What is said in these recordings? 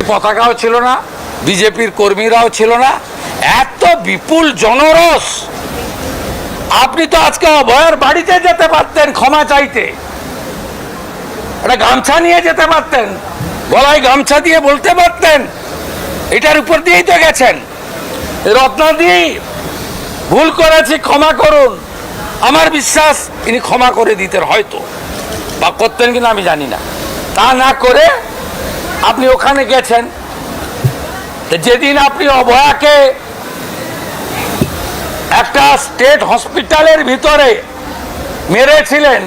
পতাকাও ছিল না, বিজেপির কর্মীরাও ছিল না। এত বিপুল জনরস, আপনি তো আজকে অভয়ের বাড়িতে যেতে পারতেন ক্ষমা চাইতে, একটা গামছা নিয়ে যেতে পারতেন, গলায় গামছা দিয়ে বলতে পারতেন এটার উপর দিয়েই তো গেছেন, রত্নাদি ভুল করেছি ক্ষমা করুন। আমার বিশ্বাস ইনি ক্ষমা করে দিতেন হয়তো, বা করতেন কিনা আমি জানি না। তা না করে আপনি ওখানে গেছেন। যেদিন আপনি অভয়াকে একটা স্টেট হসপিটালের ভিতরে মেরেছিলেন,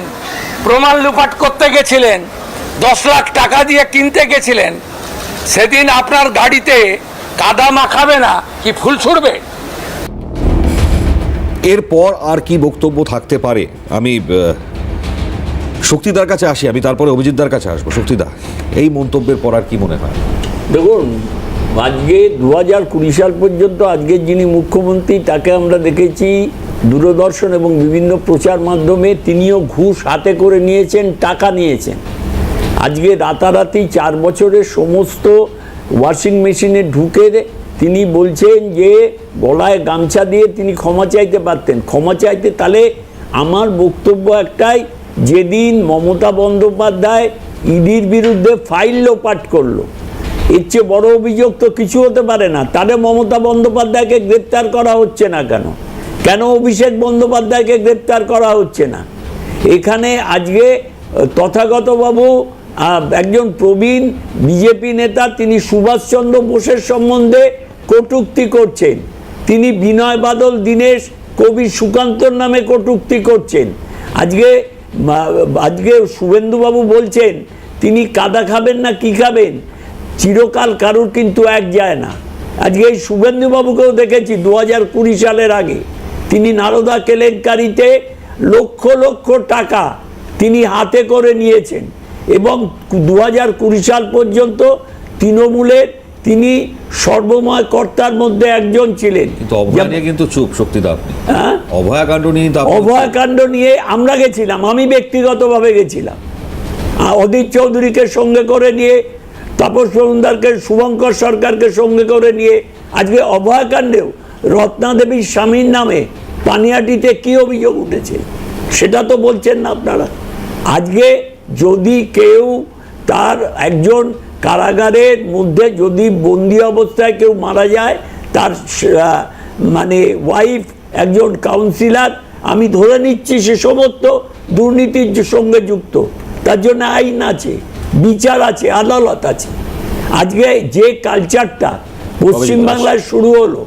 প্রমাণ লুপাট করতে গেছিলেন, 10 লাখ টাকা দিয়ে কিনতে গেছিলেন, সেদিন আপনার গাড়িতে কাদা মাখাবে না কি ফুল ছুড়বে? এরপর আর কি বক্তব্য থাকতে পারে? আমি শক্তিদার কাছে আসি, আমি তারপরে অভিজিৎদার কাছে আসবো। শক্তিদা, এই মন্তব্যের পর আর কি মনে হয়? দেখুন, আজকে 2020 সাল পর্যন্ত আজকের যিনি মুখ্যমন্ত্রী তাকে আমরা দেখেছি দূরদর্শন এবং বিভিন্ন প্রচার মাধ্যমে তিনিও ঘুষ হাতে করে নিয়েছেন, টাকা নিয়েছেন। আজকে রাতারাতি 4 বছরের সমস্ত ওয়াশিং মেশিনে ঢুকে তিনি বলছেন যে গলায় গামছা দিয়ে তিনি ক্ষমা চাইতে পারতেন। ক্ষমা চাইতে, তাহলে আমার বক্তব্য একটাই, যেদিন মমতা বন্দ্যোপাধ্যায় ইডির বিরুদ্ধে ফাইল লোপাট করলো, এর চেয়ে বড় অভিযোগ তো কিছু হতে পারে না। তাহলে মমতা বন্দ্যোপাধ্যায়কে গ্রেপ্তার করা হচ্ছে না কেন? কেন অভিষেক বন্দ্যোপাধ্যায়কে গ্রেপ্তার করা হচ্ছে না? এখানে আজকে তথাগতবাবু একজন প্রবীণ বিজেপি নেতা, তিনি সুভাষচন্দ্র বোসের সম্বন্ধে কটূক্তি করছেন, তিনি বিনয় বাদল দীনেশ, কবি সুকান্তর নামে কটূক্তি করছেন। আজকে শুভেন্দুবাবু বলছেন তিনি কাদা খাবেন না কি খাবেন, চিরকাল কারুর কিন্তু এক যায় না। আজকে এই শুভেন্দুবাবুকেও দেখেছি 2020 সালের আগে তিনি নারদা কেলেঙ্কারিতে লক্ষ লক্ষ টাকা তিনি হাতে করে নিয়েছেন, এবং 2020 সাল পর্যন্ত তৃণমূলের তিনি সর্বময় কর্তার মধ্যে একজন ছিলেন। কিন্তু অভয়া নিয়ে কিন্তু চুপ শক্তিদা আপনি। হ্যাঁ, অভয়াকাণ্ড নিয়ে আমরা গেছিলাম, আমি ব্যক্তিগতভাবে গেছিলাম, অধীর চৌধুরীকে সঙ্গে করে নিয়ে, তাপস মজুমদারকে, শুভঙ্কর সরকারকে সঙ্গে করে নিয়ে। আজকে অভয়াকাণ্ডেও রত্নাদেবীর স্বামীর নামে পানিহাটিতে কি অভিযোগ উঠেছে সেটা তো বলছেন না আপনারা। আজকে যদি কেউ তার একজন কারাগারের মধ্যে যদি বন্দি অবস্থায় কেউ মারা যায়, তার মানে ওয়াইফ একজন কাউন্সিলর, আমি ধরে নিচ্ছি সে সমস্ত দুর্নীতির সঙ্গে যুক্ত, তার জন্য আইন আছে, বিচার আছে, আদালত আছে। আজকে যে কালচারটা পশ্চিমবাংলায় শুরু হলো,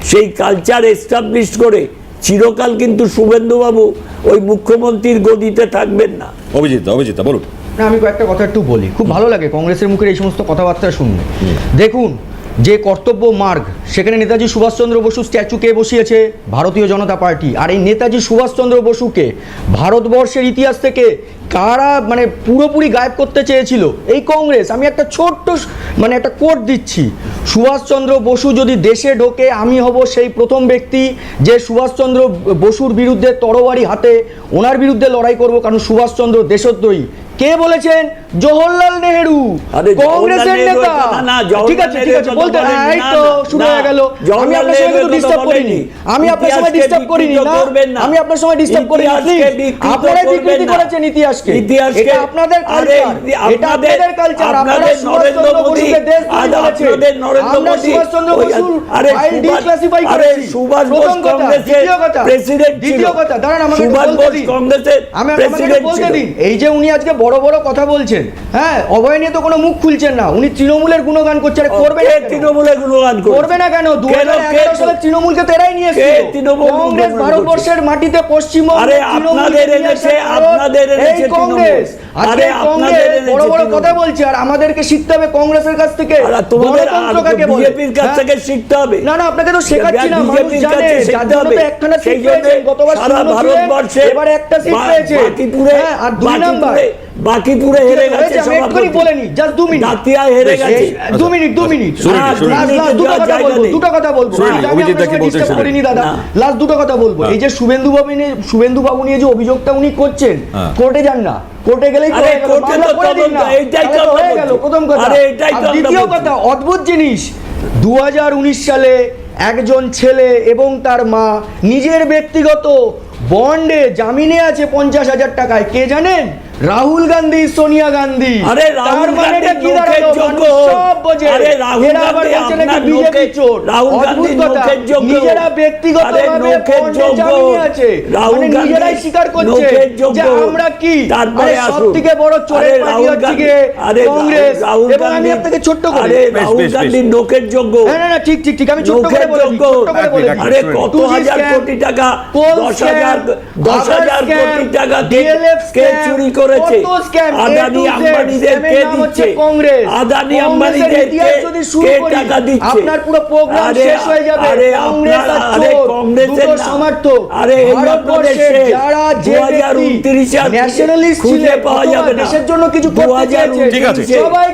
সেই কালচার এস্টাবলিশ করে চিরকাল কিন্তু শুভেন্দুবাবু ওই মুখ্যমন্ত্রীর গদিতে থাকবেন না। অভিজিৎ বলুন। না, আমি কয়েকটা কথা একটু বলি। খুব ভালো লাগে কংগ্রেসের মুখের এই সমস্ত কথাবার্তা শুনলে। দেখুন, যে কর্তব্য মার্গ, সেখানে নেতাজি সুভাষচন্দ্র বসু স্ট্যাচু কে বসিয়েছে? ভারতীয় জনতা পার্টি। আর এই নেতাজি সুভাষচন্দ্র বসুকে ভারতবর্ষের ইতিহাস থেকে কারা মানে পুরোপুরি গায়েব করতে চেয়েছিল? এই কংগ্রেস। আমি একটা ছোট্ট মানে একটা কোট দিচ্ছি, সুভাষচন্দ্র বসু যদি দেশে ঢোকে, আমি হব সেই প্রথম ব্যক্তি যে সুভাষচন্দ্র বসুর বিরুদ্ধে তরবারি হাতে ওনার বিরুদ্ধে লড়াই করব, কারণ সুভাষচন্দ্র দেশদ্রোহী। কে বলেছেন? জওহরলাল নেহেরু, কংগ্রেসের নেতা। ঠিক আছে, বলতে এই তো শুরু হয়ে গেল। আমি আপনার সঙ্গে কিন্তু ডিস্টার্ব করিনি, আমি আপনার সঙ্গে ডিস্টার্ব করিনি না, আমি আপনার সঙ্গে ডিস্টার্ব করিনি। আপনারা বিকৃতি করেছেন ইতিহাসকে, এটা আপনাদের কালচার, এটা আপনাদের কালচার। আপনারা সুভাষচন্দ্র বসুকে দেশ বলেছেন, আমরা সুভাষচন্দ্র বসুর ফাইল ডিক্লাসিফাই করেছি। প্রথম কথা। দ্বিতীয় কথা, দাঁড়ান আমাকে বলতে দিন, আমি আপনাকে বলতে দিন। এই যে উনি আজকে বড় বড় কথা বলছেন, হ্যাঁ, অভয় নিয়ে তো কোনো মুখ খুলছেন না, উনি তৃণমূলের গুণগান করছেন। করবে না, তৃণমূলের গুণগান করবে না কেন? 2011 সালে তৃণমূলকে তেরাই নিয়ে এসেছিল কংগ্রেস ভারতবর্ষের মাটিতে, পশ্চিমবঙ্গে আপনাদের এনেছে, আপনাদের এনেছে কংগ্রেস। আজকে কংগ্রেস বড় বড় কথা বলছে, আর আমাদেরকে শিখতে হবে কংগ্রেসের কাছ থেকে, গণতন্ত্র কাকে বলে, বিজেপির কাছ থেকে শিখতে হবে। না না, আপনাকে তো শেখাচ্ছি না, মানুষ জানে, যার জন্য তো একখানা সিট পেয়েছেন গতবার, সারা ভারতবর্ষে এবারে একটা সিট পেয়েছে। আর 2 নাম্বার বাকি পুরো হেরে গেছে আমি এক্ষুনি সভাপতি। বলে নি, just 2 মিনিট। দাঁতিয়া হেরে গেছে। 2 মিনিট, 2 মিনিট। শুনুন, হ্যাঁ, শুনুন। Last দুটো কথা জায়গা বলবো, নেই। দুটো কথা বলবো। শুনুন, আমি অভিজিৎ আপনার দা কি সঙ্গে বলছেন disturb শুনুন। করিনি দাদা। না। লাস্ট দুটো কথা বলবো। এই যে শুভেন্দু বাবু নিয়ে যে অভিযোগটা উনি করছেন, হ্যাঁ। কোর্টে যান না, কোর্টে গেলেই তো আরে হয়ে গেল, কোর্টে মামলা তো করে দিন না। তদন্ত, এইটাই তো তাহলে তো আমরা হয়ে গেল, বলছি। প্রথম কথা। আরে এইটাই আর তো আমরা দ্বিতীয় বলছি। কথা, অদ্ভুত জিনিস, 2019 সালে একজন ছেলে এবং তার মা নিজের ব্যক্তিগত বন্ডে জামিনে আছে 50,000 টাকায়। কে জানেন? রাহুল গান্ধী, সোনিয়া গান্ধী। আরে রাহুল তার মানেটা গান্ধীর কি দাঁড়ালো? লোকের যোগ্য। মানুষ সব বোঝে। আরে রাহুল এরা আবার গান্ধী বলছে নাকি আপনার বিজেপি লোকের- চোর। রাহুল অদ্ভুত গান্ধীর কথা। লোকের যোগ্য। নিজেরা ব্যক্তিগতভাবে আরে লোকের বন্ডে যোগ্য। জামিনে আছে। রাহুল মানে গান্ধী নিজেরাই স্বীকার করছে লোকের যোগ্য। যে আমরা কি। তারপরে আরে আসুন। সবথেকে বড় চোরের আরে পার্টি রাহুল হচ্ছে গান্ধী- গিয়ে আরে কংগ্রেস। রাহুল এবং আমি গান্ধী- আপনাকে ছোট্ট করে আরে বেশ, রাহুল বেশ, গান্ধীর বেশ। লোকের যোগ্য। না না ঠিক ঠিক ঠিক আমি ছোট্ট করে লোকের বলে দিই, যোগ্য। ছোট্ট করে বলে দিই। আরে কত 2G হাজার scam, কোটি টাকা, coal 10,000 scam, কোটি টাকা DLF কে scam, চুরি করেছে? কত scam, Adani A to Z, আম্বানিদের scam এর কে নাম হচ্ছে দিচ্ছে? কংগ্রেস। আদানি কংগ্রেসের আম্বানিদের ইতিহাস যদি শুরু কে করি, টাকা দিচ্ছে? আপনার পুরো প্রোগ্রাম আরে, শেষ হয়ে যাবে। আরে কংগ্রেস আপনার- আর আরে চোর, কংগ্রেসের দুটো না। সমর্থক। আরে এই ভারতবর্ষে আপনাদের শেষ। যারা যে 2029 ব্যক্তি আর ন্যাশনালিস্ট খুঁজে ছিলেন, পাওয়া অথবা যাবে না। দেশের জন্য কিছু করতে 2029 চেয়েছেন, ঠিক আছে। সবাই